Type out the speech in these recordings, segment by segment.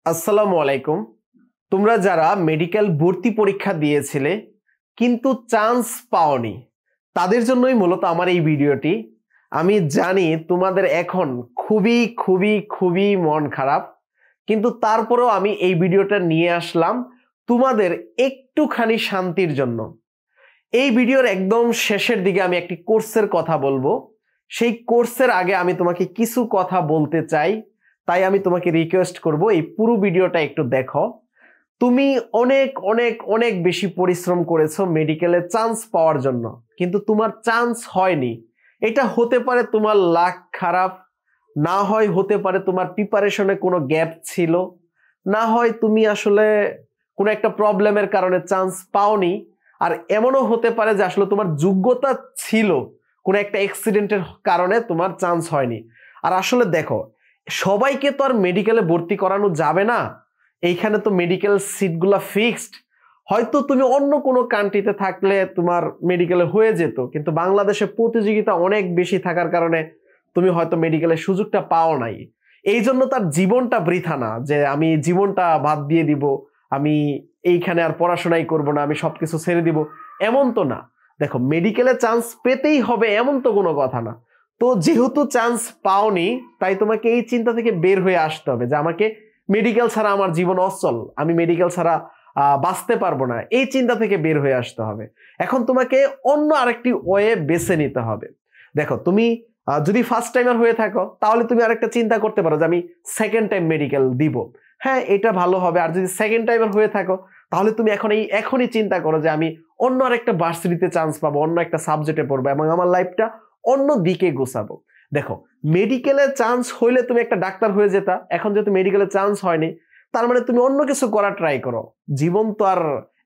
আসসালামু আলাইকুম। তোমরা যারা মেডিকেল ভর্তি পরীক্ষা দিয়েছিলে কিন্তু চান্স পাওনি, তাদের জন্যই মূলত আমার এই ভিডিওটি। আমি জানি তোমাদের এখন খুবই খুবই খুবই মন খারাপ, কিন্তু তারপরেও আমি এই ভিডিওটা নিয়ে আসলাম তোমাদের একটুখানি শান্তির জন্য। এই ভিডিওর একদম শেষের দিকে আমি একটি কোর্সের কথা বলবো। সেই কোর্সের আগে আমি তোমাকে কিছু কথা বলতে চাই, তাই আমি তোমাকে রিকোয়েস্ট করব এই পুরো ভিডিওটা একটু দেখো। তুমি অনেক অনেক অনেক বেশি পরিশ্রম করেছো মেডিকেলে চান্স পাওয়ার জন্য, কিন্তু তোমার চান্স হয়নি। এটা হতে পারে তোমার লাক খারাপ, না হয় হতে পারে তোমার প্রিপারেশনে কোনো গ্যাপ ছিল, না হয় তুমি আসলে কোনো একটা প্রবলেমের কারণে চান্স পাওনি, আর এমনও হতে পারে যে আসলে তোমার যোগ্যতা ছিল, কোনো একটা অ্যাক্সিডেন্টের কারণে তোমার চান্স হয়নি। আর আসলে দেখো, সবাইকে তো আর মেডিকেলে ভর্তি করানো যাবে না। এইখানে তো মেডিকেল সিটগুলা ফিক্সড। হয়তো তুমি অন্য কোনো কান্ট্রিতে থাকলে তোমার মেডিকেলে হয়ে যেত, কিন্তু বাংলাদেশে প্রতিযোগিতা অনেক বেশি থাকার কারণে তুমি হয়তো মেডিকেলের সুযোগটা পাও নাই। এই জন্য তার জীবনটা বৃথা না যে আমি জীবনটা বাদ দিয়ে দিব, আমি এইখানে আর পড়াশোনাই করব না, আমি সবকিছু ছেড়ে দিব, এমন তো না। দেখো, মেডিকেলে চান্স পেতেই হবে এমন তো কোনো কথা না। তো যেহেতু চান্স পাওনি, তাই তোমাকে এই চিন্তা থেকে বের হয়ে আসতে হবে যে আমাকে মেডিকেল ছাড়া আমার জীবন অচল, আমি মেডিকেল ছাড়া বাঁচতে পারবো না, এই চিন্তা থেকে বের হয়ে আসতে হবে। এখন তোমাকে অন্য আরেকটি ওয়ে বেছে নিতে হবে। দেখো, তুমি যদি ফার্স্ট টাইমার হয়ে থাকো, তাহলে তুমি আরেকটা চিন্তা করতে পারো যে আমি সেকেন্ড টাইম মেডিকেল দিব। হ্যাঁ, এটা ভালো হবে। আর যদি সেকেন্ড টাইমার হয়ে থাকো, তাহলে তুমি এখনই চিন্তা করো যে আমি অন্য আরেকটা ভার্সিটিতে চান্স পাবো, অন্য একটা সাবজেক্টে পড়বো এবং আমার লাইফটা অন্য দিকে গোছাবো। দেখো, মেডিকেলে চান্স হইলে তুমি একটা ডাক্তার হয়ে যেতা, এখন যেহেতু মেডিকেলে চান্স হয়নি, তার মানে তুমি অন্য কিছু করার ট্রাই করো। জীবন তো আর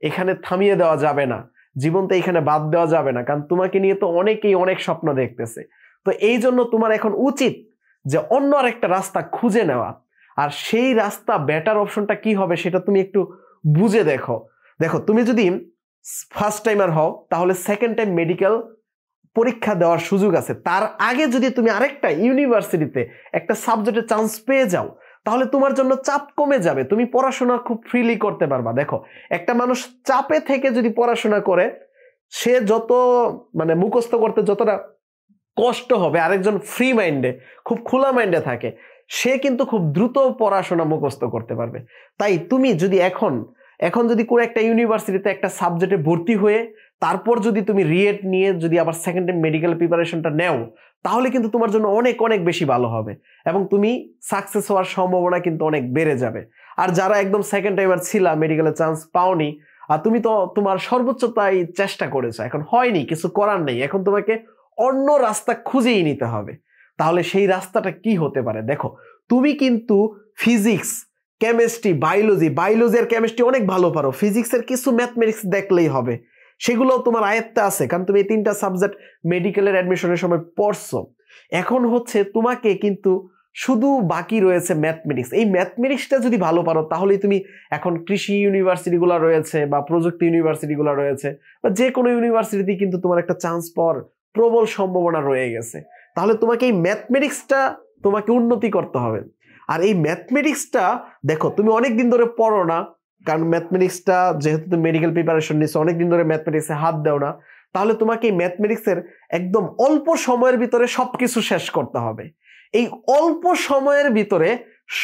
এখানে থামিয়ে দেওয়া যাবে না, জীবন তো এখানে বাদ দেওয়া যাবে না, কারণ তোমাকে নিয়ে তো অনেকেই অনেক স্বপ্ন দেখতেছে। তো এই জন্য তোমার এখন উচিত যে অন্য আরেকটা রাস্তা খুঁজে নেওয়া। আর সেই রাস্তা বেটার অপশনটা কি হবে সেটা তুমি একটু বুঝে দেখো। দেখো, তুমি যদি ফার্স্ট টাইমার হও, তাহলে সেকেন্ড টাইম মেডিকেল পরীক্ষা দেওয়ার সুযোগ আছে। তার আগে যদি তুমি আরেকটা ইউনিভার্সিটিতে একটা সাবজেক্টে চান্স পেয়ে যাও, তাহলে তোমার জন্য চাপ কমে যাবে, তুমি পড়াশোনা খুব ফ্রিলি করতে পারবা। দেখো, একটা মানুষ চাপে থেকে যদি পড়াশোনা করে, সে যত মুখস্থ করতে যতটা কষ্ট হবে, আরেকজন ফ্রি মাইন্ডে খুব খোলা মাইন্ডে থাকে, সে কিন্তু খুব দ্রুত পড়াশোনা মুখস্থ করতে পারবে। তাই তুমি যদি এখন যদি কোনো একটা ইউনিভার্সিটিতে একটা সাবজেক্টে ভর্তি হয়ে তারপর যদি তুমি রিয়েট নিয়ে যদি আবার সেকেন্ড টাইম মেডিকেল প্রিপারেশনটা নেও, তাহলে কিন্তু তোমার জন্য অনেক অনেক বেশি ভালো হবে এবং তুমি সাকসেস হওয়ার সম্ভাবনা কিন্তু অনেক বেড়ে যাবে। আর যারা একদম সেকেন্ড টাইমার ছিলা, মেডিকেলে চান্স পাওনি, আর তুমি তো তোমার সর্বোচ্চ তাই চেষ্টা করেছো, এখন হয়নি, কিছু করার নেই, এখন তোমাকে অন্য রাস্তা খুঁজেই নিতে হবে। তাহলে সেই রাস্তাটা কি হতে পারে? দেখো, তুমি কিন্তু ফিজিক্স, কেমিস্ট্রি, বায়োলজি আর কেমিস্ট্রি অনেক ভালো পারো, ফিজিক্সের কিছু ম্যাথমেটিক্স দেখলেই হবে, সেগুলো তোমার আয়ত্তে আছে, কারণ তুমি এই তিনটা সাবজেক্ট মেডিকেলের অ্যাডমিশনের সময় পড়ছো। এখন হচ্ছে তোমাকে কিন্তু শুধু বাকি রয়েছে ম্যাথমেটিক্স। এই ম্যাথমেটিক্সটা যদি ভালো পারো, তাহলেই তুমি এখন কৃষি ইউনিভার্সিটিগুলো রয়েছে বা প্রযুক্তি ইউনিভার্সিটিগুলো রয়েছে বা যে কোনো ইউনিভার্সিটিতে কিন্তু তোমার একটা চান্স পাওয়ার প্রবল সম্ভাবনা রয়ে গেছে। তাহলে তোমাকে এই ম্যাথমেটিক্সটা তোমাকে উন্নতি করতে হবে। আর এই ম্যাথমেটিক্সটা দেখো, তুমি অনেকদিন ধরে পড়ো না, কারণ ম্যাথমেটিক্সটা যেহেতু তুমি মেডিকেল প্রিপারেশন নিচ্ছো, অনেকদিন ধরে ম্যাথমেটিক্সে হাত দাও না, তাহলে তোমাকে এই ম্যাথমেটিক্সের একদম অল্প সময়ের ভিতরে সবকিছু শেষ করতে হবে। এই অল্প সময়ের ভিতরে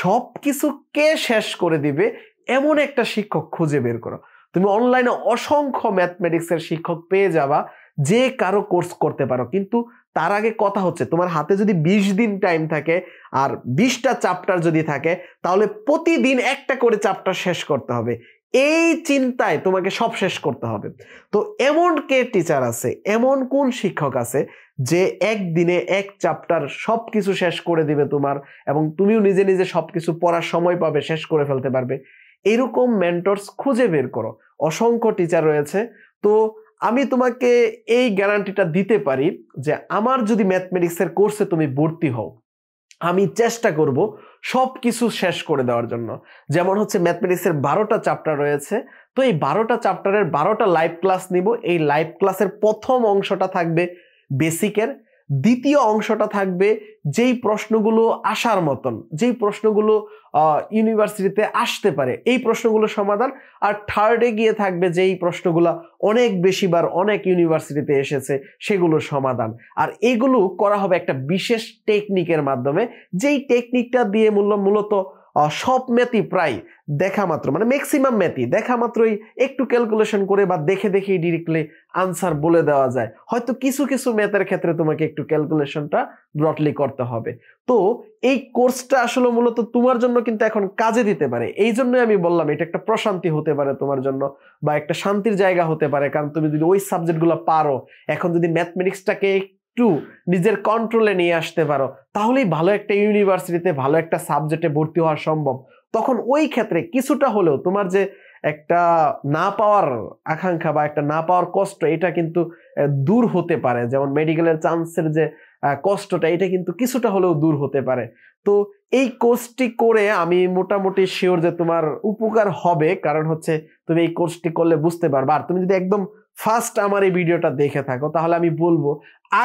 সবকিছু কে শেষ করে দিবে এমন একটা শিক্ষক খুঁজে বের করো। তুমি অনলাইনে অসংখ্য ম্যাথমেটিক্সের শিক্ষক পেয়ে যাবা, যে কারো কোর্স করতে পারো। কিন্তু তার আগে কথা হচ্ছে, তোমার হাতে যদি 20 দিন টাইম থাকে আর 20টা চ্যাপ্টার যদি থাকে, তাহলে প্রতিদিন একটা করে চ্যাপ্টার শেষ করতে হবে। এই চিন্তায় তোমাকে সব শেষ করতে হবে। তো এমন কে টিচার আছে, এমন কোন শিক্ষক আছে যে একদিনে এক চ্যাপ্টার সবকিছু শেষ করে দিবে তোমার, এবং তুমিও নিজে নিজে সবকিছু পড়ার সময় পাবে, শেষ করে ফেলতে পারবে? এরকম মেন্টরস খুঁজে বের করো, অসংখ্য টিচার রয়েছে। তো আমি তোমাকে এই গ্যারান্টিটা দিতে পারি যে আমার যদি ম্যাথমেটিক্সের কোর্সে তুমি ভর্তি হও, আমি চেষ্টা করব সবকিছু শেষ করে দেওয়ার জন্য। যেমন হচ্ছে ম্যাথমেটিক্সের 12টা চ্যাপ্টার রয়েছে, তো এই 12টা চ্যাপ্টারের 12টা লাইভ ক্লাস নিব। এই লাইভ ক্লাসের প্রথম অংশটা থাকবে বেসিকের, দ্বিতীয় অংশটা থাকবে যেই প্রশ্নগুলো আসার মতন, যেই প্রশ্নগুলো ইউনিভার্সিটিতে আসতে পারে এই প্রশ্নগুলো সমাধান। আর থার্ডে গিয়ে থাকবে যেই প্রশ্নগুলো অনেক বেশিবার অনেক ইউনিভার্সিটিতে এসেছে সেগুলোর সমাধান। আর এগুলো করা হবে একটা বিশেষ টেকনিকের মাধ্যমে, যেই টেকনিকটা দিয়ে মূলত সব ম্যাথই প্রায় দেখা মাত্র, মানে ম্যাক্সিমাম ম্যাথই দেখা মাত্রই একটু ক্যালকুলেশন করে বা দেখে দেখেই ডিরেক্টলি আনসার বলে দেওয়া যায়। হয়তো কিছু কিছু ম্যাথের ক্ষেত্রে তোমাকে একটু ক্যালকুলেশনটা ব্রডলি করতে হবে। তো এই কোর্সটা আসলে মূলত তোমার জন্য কিন্তু এখন কাজে দিতে পারে। এই জন্যই আমি বললাম এটা একটা প্রশান্তি হতে পারে তোমার জন্য, বা একটা শান্তির জায়গা হতে পারে। কারণ তুমি যদি ওই সাবজেক্টগুলো পারো, এখন যদি ম্যাথমেটিক্সটাকে একটু নিজের কন্ট্রোলে নিয়ে আসতে পারো, তাহলেই ভালো একটা ইউনিভার্সিটিতে ভালো একটা সাবজেক্টে ভর্তি হওয়া সম্ভব। তখন ওই ক্ষেত্রে কিছুটা হলেও তোমার যে একটা না পাওয়ার আকাঙ্ক্ষা বা একটা না পাওয়ার কষ্ট, এটা কিন্তু দূর হতে পারে। যেমন মেডিকেলের চান্সের যে কষ্টটা, এটা কিন্তু কিছুটা হলেও দূর হতে পারে। তো এই কোর্সটি করে আমি মোটামুটি শিওর যে তোমার উপকার হবে। কারণ হচ্ছে তুমি এই কোর্সটি করলে বুঝতে পারবে। আর তুমি যদি একদম ফার্স্ট আমার এই ভিডিওটা দেখে থাকো, তাহলে আমি বলবো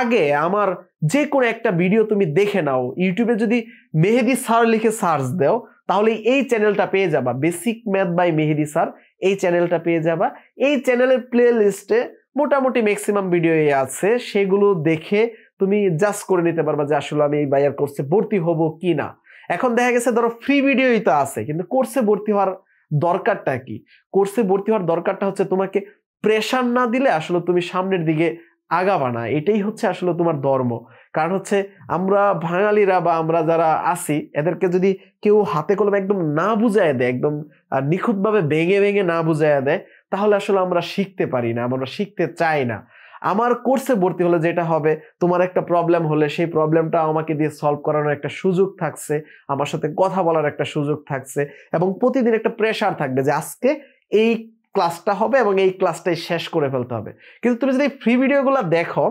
আগে আমার যে কোনো একটা ভিডিও তুমি দেখে নাও। ইউটিউবে যদি মেহেদি স্যার লিখে সার্চ দাও, তাহলে এই চ্যানেলটা পেয়ে যাবা, basic math by Mehedi sir, এই চ্যানেলটা পেয়ে যাবা। এই চ্যানেলের প্লে লিস্টে মোটামুটি ম্যাক্সিমাম ভিডিওই আছে, সেগুলো দেখে তুমি জাজ করে নিতে পারবা যে আসলে আমি এই বাইয়ার কোর্সে ভর্তি হব কি না। এখন দেখা গেছে ধরো ফ্রি ভিডিওই তো আছে, কিন্তু কোর্সে ভর্তি হওয়ার দরকারটা কি? কোর্সে ভর্তি হওয়ার দরকারটা হচ্ছে তোমাকে প্রেশার না দিলে আসলে তুমি সামনের দিকে আগাবা না। এটাই হচ্ছে আসলে তোমার ধর্ম। কারণ হচ্ছে আমরা বাঙালিরা বা আমরা যারা আছি, এদেরকে যদি কেউ হাতে কলমে একদম না বুঝায় দেয়, একদম নিখুঁতভাবে ভেঙে ভেঙে না বুঝাইয়া দেয়, তাহলে আসলে আমরা শিখতে পারি না, আমরা শিখতে চাই না। আমার কোর্সে ভর্তি হলে যেটা হবে, তোমার একটা প্রবলেম হলে সেই প্রবলেমটা আমাকে দিয়ে সলভ করানোর একটা সুযোগ থাকছে, আমার সাথে কথা বলার একটা সুযোগ থাকছে, এবং প্রতিদিন একটা প্রেশার থাকবে যে আজকে এই ক্লাসটা হবে এবং এই ক্লাসটাই শেষ করে ফেলতে হবে। কিন্তু তুমি যদি ফ্রি ভিডিওগুলো দেখো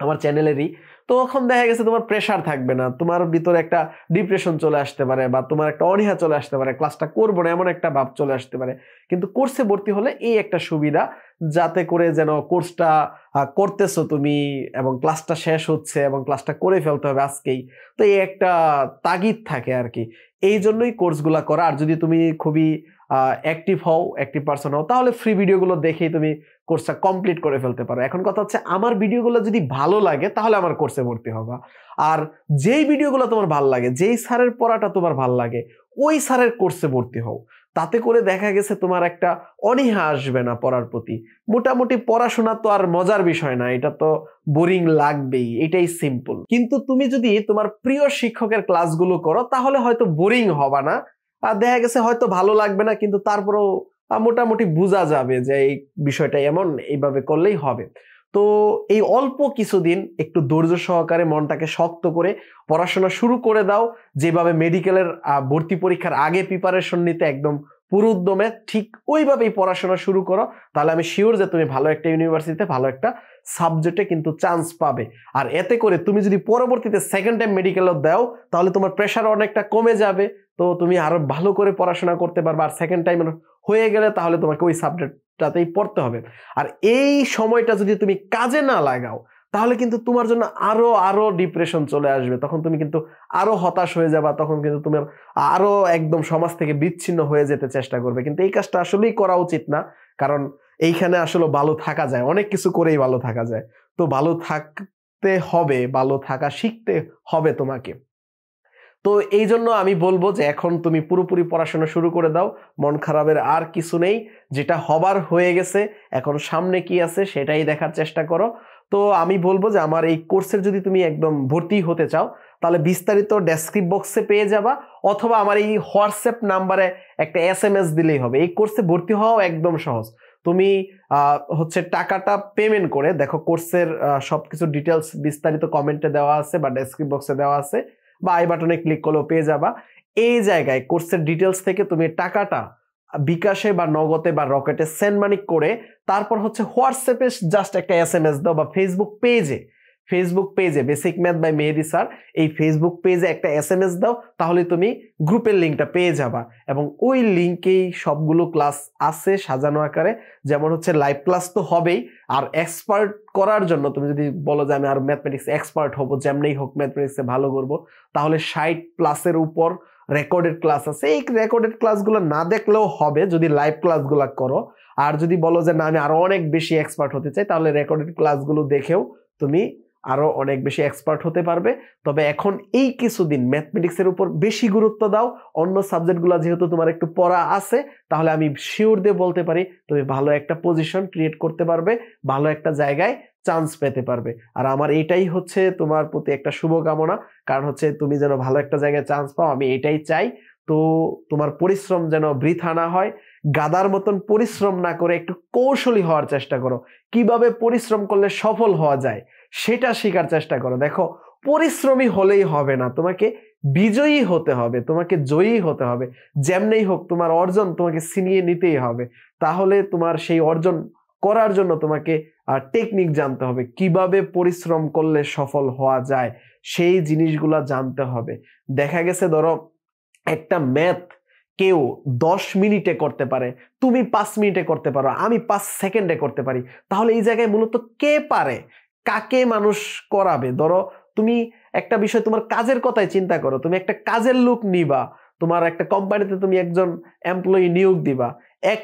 আমার চ্যানেলেরই, তখন দেখা গেছে তোমার প্রেশার থাকবে না, তোমার ভিতরে একটা ডিপ্রেশন চলে আসতে পারে বা তোমার একটা অনীহা চলে আসতে পারে, ক্লাসটা করবো না এমন একটা ভাব চলে আসতে পারে। কিন্তু কোর্সে ভর্তি হলে এই একটা সুবিধা, যাতে করে যেন কোর্সটা করতেছো তুমি এবং ক্লাসটা শেষ হচ্ছে এবং ক্লাসটা করে ফেলতে হবে আজকেই, তো এই একটা তাগিদ থাকে আর কি। এই জন্যই কোর্সগুলা করা। আর যদি তুমি খুবই অ্যাক্টিভ হও, অ্যাক্টিভ পারসন হও, তাহলে ফ্রি ভিডিওগুলো দেখেই তুমি কোর্সটা কমপ্লিট করে ফেলতে পারো। এখন কথা হচ্ছে আমার ভিডিওগুলো যদি ভালো লাগে তাহলে আমার কোর্সে ভর্তি হবা। আর যেই ভিডিওগুলো তোমার ভালো লাগে, যেই স্যারের পড়াটা তোমার ভালো লাগে, ওই স্যারের কোর্সে ভর্তি হও। তাতে করে দেখা গেছে তোমার একটা অনীহা আসবে না পড়ার প্রতি। মোটামুটি পড়াশোনা তো আর মজার বিষয় না, এটা তো বোরিং লাগবেই, এটাই সিম্পল। কিন্তু তুমি যদি তোমার প্রিয় শিক্ষকের ক্লাসগুলো করো, তাহলে হয়তো বোরিং হবা না, আর দেখা গেছে হয়তো ভালো লাগবে না, কিন্তু তারপরেও মোটামুটি বোঝা যাবে যে এই বিষয়টা এমন, এইভাবে করলেই হবে। তো এই অল্প কিছুদিন একটু ধৈর্য সহকারে মনটাকে শক্ত করে পড়াশোনা শুরু করে দাও। যেভাবে মেডিকেলের ভর্তি পরীক্ষার আগে প্রিপারেশন নিতে একদম পুরো উদ্যমে, ঠিক ওইভাবেই পড়াশোনা শুরু করো। তাহলে আমি শিওর যে তুমি ভালো একটা ইউনিভার্সিটিতে ভালো একটা সাবজেক্টে কিন্তু চান্স পাবে। আর এতে করে তুমি যদি পরবর্তীতে সেকেন্ড টাইম মেডিকেলও দাও, তাহলে তোমার প্রেশার অনেকটা কমে যাবে, তো তুমি আরো ভালো করে পড়াশোনা করতে পারবে। আর সেকেন্ড টাইম হয়ে গেলে তাহলে তোমাকে ওই সাবজেক্টটাতেই পড়তে হবে। আর এই সময়টা যদি তুমি কাজে না লাগাও, তাহলে কিন্তু তোমার জন্য আরো আরো ডিপ্রেশন চলে আসবে, তখন তুমি কিন্তু আরো হতাশ হয়ে যাবা, তখন কিন্তু তোমার আরো একদম সমাজ থেকে বিচ্ছিন্ন হয়ে যেতে চেষ্টা করবে। কিন্তু এই কাজটা আসলেই করা উচিত না, কারণ এইখানে আসলে ভালো থাকা যায়, অনেক কিছু করেই ভালো থাকা যায়। তো ভালো থাকতে হবে, ভালো থাকা শিখতে হবে তোমাকে। তো এই জন্য আমি বলবো যে এখন তুমি পুরোপুরি পড়াশোনা শুরু করে দাও, মন খারাপের আর কিছু নেই, যেটা হবার হয়ে গেছে, এখন সামনে কি আছে সেটাই দেখার চেষ্টা করো। তো আমি বলবো যে আমার এই কোর্সের যদি তুমি একদম ভর্তি হতে চাও, তাহলে বিস্তারিত ডেসক্রিপশন বক্সে পেয়ে যাবা, অথবা আমার এই হোয়াটসঅ্যাপ নাম্বারে একটা SMS দিলেই হবে। এই কোর্সে ভর্তি হওয়াও একদম সহজ। তুমি হচ্ছে টাকাটা পেমেন্ট করে দেখো, কোর্সের সবকিছু ডিটেলস বিস্তারিত কমেন্টে দেওয়া আছে বা ডেসক্রিপশন বক্সে দেওয়া আছে, বা আই বাটনে ক্লিক করলেও পেয়ে যাবা। এই জায়গায় কোর্সের ডিটেলস থেকে তুমি টাকাটা বিকাশে বা নগদে বা রকেটে সেন্ড মানি করে তারপর হচ্ছে হোয়াটসঅ্যাপে জাস্ট একটা SMS দাও, বা ফেসবুক ফেসবুক পেজে basic math by Mehedi sir এই ফেসবুক পেজে একটা SMS দাও, তাহলে তুমি গ্রুপের লিঙ্কটা পেয়ে যাবা এবং ওই লিঙ্কেই সবগুলো ক্লাস আছে সাজানো আকারে। যেমন হচ্ছে লাইভ ক্লাস তো হবেই, আর এক্সপার্ট করার জন্য তুমি যদি বলো যে আমি আর ম্যাথমেটিক্স এক্সপার্ট হবো, যেমনই হোক ম্যাথমেটিক্সে ভালো করবো, তাহলে 60+ উপর রেকর্ডেড ক্লাস আছে। এই রেকর্ডেড ক্লাসগুলো না দেখলেও হবে যদি লাইভ ক্লাসগুলো করো। আর যদি বলো যে না আমি আরো অনেক বেশি এক্সপার্ট হতে চাই, তাহলে রেকর্ডেড ক্লাসগুলো দেখেও তুমি আরো অনেক বেশি এক্সপার্ট হতে পারবে। তবে এখন এই কিছুদিন ম্যাথমেটিক্সের উপর বেশি গুরুত্ব দাও। অন্য সাবজেক্টগুলো যেহেতু তোমার একটু পড়া আছে, তাহলে আমি শিওর দিয়ে বলতে পারি তুমি ভালো একটা পজিশন ক্রিয়েট করতে পারবে, ভালো একটা জায়গায় চান্স পেতে পারবে। আর আমার এটাই হচ্ছে তোমার প্রতি একটা শুভকামনা, কারণ হচ্ছে তুমি যেন ভালো একটা জায়গায় চান্স পাও, আমি এটাই চাই। তো তোমার পরিশ্রম যেন বৃথা না হয়, গাদার মতন পরিশ্রম না করে একটু কৌশলী হওয়ার চেষ্টা করো। কিভাবে পরিশ্রম করলে সফল হওয়া যায় সেটা শেখার চেষ্টা করো। দেখো, পরিশ্রমী হলেই হবে না, তোমাকে বিজয়ী হতে হবে, তোমাকে জয়ী হতে হবে। যেমনেই হোক তোমার অর্জন তোমাকে ছিনিয়ে নিতেই হবে। তাহলে তোমার সেই অর্জন করার জন্য তোমাকে টেকনিক জানতে হবে, কিভাবে পরিশ্রম করলে সফল হওয়া যায় সেই জিনিসগুলা জানতে হবে। দেখা গেছে ধরো একটা ম্যাথ কেউ 10 মিনিটে করতে পারে, তুমি 5 মিনিটে করতে পারো, আমি 5 সেকেন্ডে করতে পারি। তাহলে এই জায়গায় মূলত কে পারে, কাকে মানুষ করাবে? ধরো তুমি একটা বিষয় তোমার কাজের কথাই চিন্তা করো, তুমি একটা কাজের লোক নিবা, তোমার একটা কোম্পানিতে তুমি একজন এমপ্লয়ি নিয়োগ দিবা। এক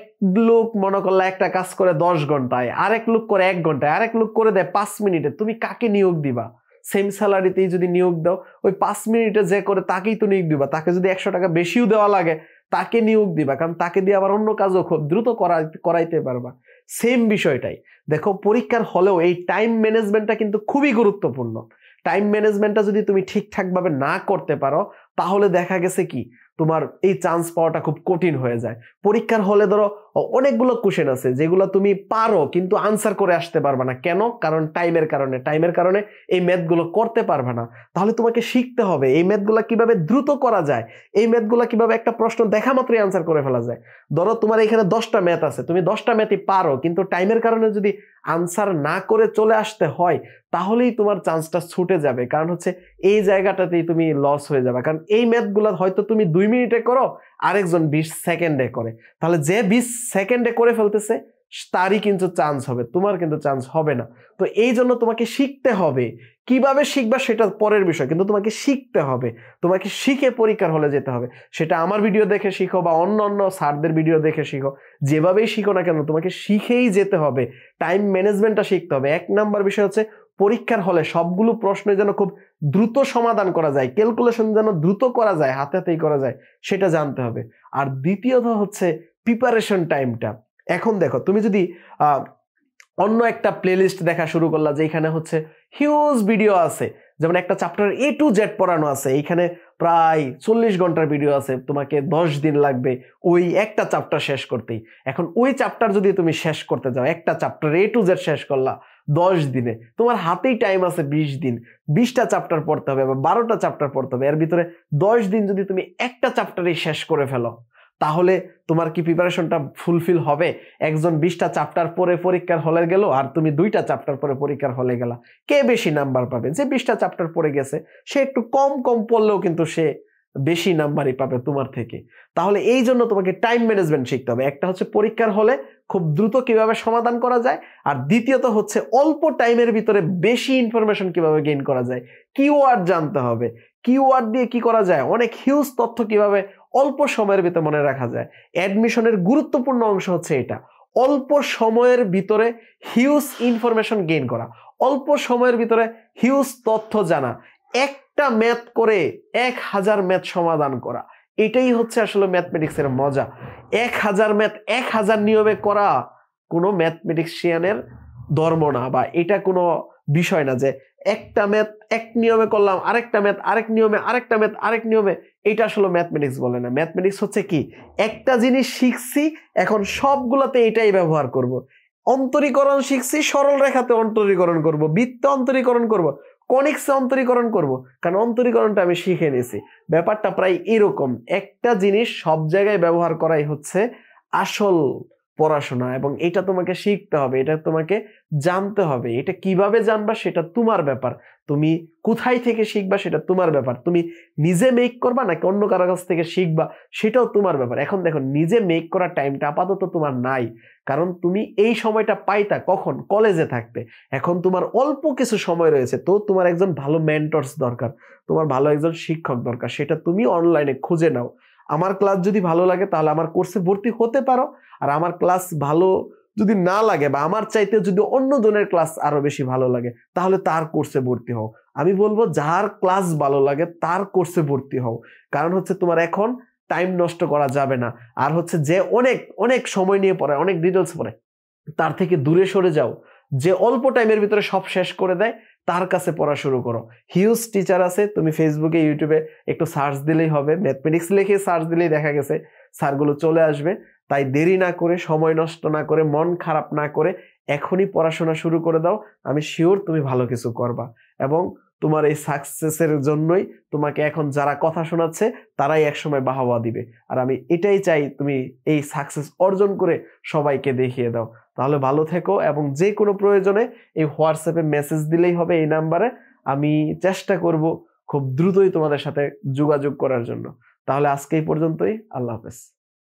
লোক মনে করলে একটা কাজ করে 10 ঘন্টায়, আরেক লোক করে 1 ঘন্টায়, আরেক লোক করে দেয় 5 মিনিটে। তুমি কাকে নিয়োগ দিবা? সেম স্যালারিতেই যদি নিয়োগ দাও, ওই 5 মিনিটে যে করে তাকেই তো নিয়োগ দিবা। তাকে যদি 100 টাকা বেশিও দেওয়া লাগে তাকে নিয়োগ দিবা, কারণ তাকে দিয়ে আবার অন্য কাজও খুব দ্রুত করাইতে পারবা। সেম বিষয়টাই দেখো পরীক্ষার হলেও এই টাইম ম্যানেজমেন্টটা কিন্তু খুবই গুরুত্বপূর্ণ। টাইম ম্যানেজমেন্টটা যদি তুমি ঠিকঠাক ভাবে না করতে পারো, তাহলে দেখা গেছে কি তোমার এই চান্স পাওয়াটা খুব কঠিন হয়ে যায়। পরীক্ষার হলে ধরো অনেকগুলো কোশ্চেন আছে যেগুলো তুমি পারো কিন্তু আনসার করে আসতে পারবে না। কেন? কারণ টাইমের কারণে এই ম্যাথগুলো করতে পারবে না। তাহলে তোমাকে শিখতে হবে এই ম্যাথগুলো কিভাবে দ্রুত করা যায়, এই ম্যাথগুলো কিভাবে একটা প্রশ্ন দেখা মাত্রই আনসার করে ফেলা যায়। ধরো তোমার এখানে 10টা ম্যাথ আছে, তুমি 10টা ম্যাথই পারো, কিন্তু টাইমের কারণে যদি আনসার না করে চলে আসতে হয়, তাহলেই তোমার চান্সটা ছুটে যাবে। কারণ হচ্ছে এই জায়গাটাতেই তুমি লস হয়ে যাবে। কারণ এই ম্যাথগুলো হয়তো তুমি 2 মিনিটে করো, আরেকজন 20 সেকেন্ডে করে। তাহলে যে 20 সেকেন্ডে করে ফেলতেছে তারই কিন্তু চান্স হবে, তোমার কিন্তু চান্স হবে না। তো এই জন্য তোমাকে শিখতে হবে। কিভাবে শিখবা সেটা পরের বিষয়, কিন্তু তোমাকে শিখতে হবে। তোমাকে শিখে পরীক্ষার হলে যেতে হবে। সেটা আমার ভিডিও দেখে শিখো বা অন্য স্যারদের ভিডিও দেখে শিখো, যেভাবেই শিখো না কেন তোমাকে শিখেই যেতে হবে। টাইম ম্যানেজমেন্টটা শিখতে হবে। 1 নাম্বার বিষয় হচ্ছে পরীক্ষার হলে সবগুলো প্রশ্ন যেন খুব দ্রুত সমাধান করা যায়, ক্যালকুলেশন যেন দ্রুত করা যায়, হাতে হাতেই করা যায়, সেটা জানতে হবে। আর দ্বিতীয়ত হচ্ছে প্রিপারেশন টাইমটা। এখন দেখো তুমি যদি অন্য একটা প্লেলিস্ট দেখা শুরু করলা যেখানে হচ্ছে হিউজ ভিডিও আছে, যেমন একটা চ্যাপ্টার A to Z পড়ানো আছে, এইখানে প্রায় 40 ঘন্টার ভিডিও আছে, তোমাকে 10 দিন লাগবে ওই একটা চ্যাপ্টার শেষ করতেই। এখন ওই চ্যাপ্টার যদি তুমি শেষ করতে যাও, একটা চ্যাপ্টার A to Z শেষ করলা 10 দিনে, তোমার হাতেই টাইম আছে 20 দিন, 20টা চ্যাপ্টার পড়তে হবে বা 12টা চ্যাপ্টার পড়তে হবে। এর ভিতরে 10 দিন যদি তুমি একটা চ্যাপ্টারই শেষ করে ফেলো, তাহলে তোমার কি প্রিপারেশনটা ফুলফিল হবে? একজন 20টা চ্যাপ্টার পরে পরীক্ষার হলে গেল, আর তুমি 2টা চ্যাপ্টার পরে পরীক্ষার হলে গেলা, কে বেশি নাম্বার পাবে? যে 20টা চ্যাপ্টার পড়ে গেছে সে একটু কম পড়লেও কিন্তু সে বেশি নাম্বারই পাবে তোমার থেকে। তাহলে এই জন্য তোমাকে টাইম ম্যানেজমেন্ট শিখতে হবে। একটা হচ্ছে পরীক্ষার হলে খুব দ্রুত কিভাবে সমাধান করা যায়, আর দ্বিতীয়ত হচ্ছে অল্প টাইমের ভিতরে বেশি ইনফরমেশন কিভাবে গেইন করা যায়। কিওয়ার্ড জানতে হবে, কিওয়ার্ড দিয়ে কি করা যায়, অনেক হিউজ তথ্য কিভাবে অল্প সময়ের ভিতরে মনে রাখা যায়। অ্যাডমিশনের গুরুত্বপূর্ণ অংশ হচ্ছে এটা, অল্প সময়ের ভিতরে হিউজ ইনফরমেশন গেইন করা, অল্প সময়ের ভিতরে হিউজ তথ্য জানা, একটা ম্যাথ করে 1000 ম্যাথ সমাধান করা। এটাই হচ্ছে আসলে ম্যাথমেটিক্সের মজা। 1000 ম্যাথ 1000 নিয়মে করা কোনো ম্যাথমেটিক্সিয়ানের ধর্ম না, বা এটা কোনো বিষয় না যে একটা ম্যাথ এক নিয়মে করলাম, আরেকটা ম্যাথ আরেক নিয়মে, আরেকটা ম্যাথ আরেক নিয়মে। এটা আসলে ম্যাথমেটিক্স বলে না। ম্যাথমেটিক্স হচ্ছে কি, একটা জিনিস শিখছি, এখন সবগুলোতে এটাই ব্যবহার করব। অন্তরীকরণ শিখছি, সরল রেখাতে অন্তরীকরণ করব, বৃত্তে অন্তরীকরণ করব, কনিক্সে অন্তরীকরণ করব, কারণ অন্তরীকরণটা আমি শিখে নিয়েছি। ব্যাপারটা প্রায় এরকম, একটা জিনিস সব জায়গায় ব্যবহার করাই হচ্ছে আসল পড়াশোনা, এবং এটা তোমাকে শিখতে হবে, এটা তোমাকে জানতে হবে। এটা কিভাবে জানবা সেটা তোমার ব্যাপার, তুমি কোথায় থেকে শিখবা সেটা তোমার ব্যাপার, তুমি নিজে মেক করবা নাকি অন্য কারো কাছ থেকে শিখবা সেটাও তোমার ব্যাপার। এখন দেখো, নিজে মেক করার টাইমটা আপাতত তোমার নাই, কারণ তুমি এই সময়টা পাইতা কখন? কলেজে থাকতে। এখন তোমার অল্প কিছু সময় রয়েছে, তো তোমার একজন ভালো মেন্টরস দরকার, তোমার ভালো একজন শিক্ষক দরকার, সেটা তুমি অনলাইনে খুঁজে নাও। আমার ক্লাস যদি ভালো লাগে তাহলে আমার কোর্সে ভর্তি হতে পারো, আর আমার ক্লাস ভালো যদি না লাগে বা আমার চাইতে যদি অন্য জনের ক্লাস আরো বেশি ভালো লাগে তাহলে তার কোর্সে ভর্তি হও। আমি বলবো যার ক্লাস ভালো লাগে তার কোর্সে ভর্তি হও, কারণ হচ্ছে তোমার এখন টাইম নষ্ট করা যাবে না। আর হচ্ছে যে অনেক অনেক সময় নিয়ে পড়ায়, অনেক ডিটেলস পড়ে, তার থেকে দূরে সরে যাও। যে অল্প টাইমের ভিতরে সব শেষ করে দেয় তার কাছে পড়া শুরু করো। হিউজ টিচার আছে, তুমি ফেসবুকে ইউটিউবে একটু সার্চ দিলেই হবে, ম্যাথমেটিক্স লিখে সার্চ দিলেই দেখা গেছে স্যারগুলো চলে আসবে। তাই দেরি না করে, সময় নষ্ট না করে, মন খারাপ না করে এখনই পড়াশোনা শুরু করে দাও। আমি শিওর তুমি ভালো কিছু করবা, এবং তোমার এই সাকসেসের জন্যই তোমাকে এখন যারা কথা শোনাচ্ছে তারাই একসময় বাহবা দিবে। আর আমি এটাই চাই তুমি এই সাকসেস অর্জন করে সবাইকে দেখিয়ে দাও। তাহলে ভালো থেকো, এবং যে কোনো প্রয়োজনে এই হোয়াটসঅ্যাপে মেসেজ দিলেই হবে এই নাম্বারে। আমি চেষ্টা করব খুব দ্রুতই তোমাদের সাথে যোগাযোগ করার জন্য। তাহলে আজকে এই পর্যন্তই, আল্লাহ হাফেজ।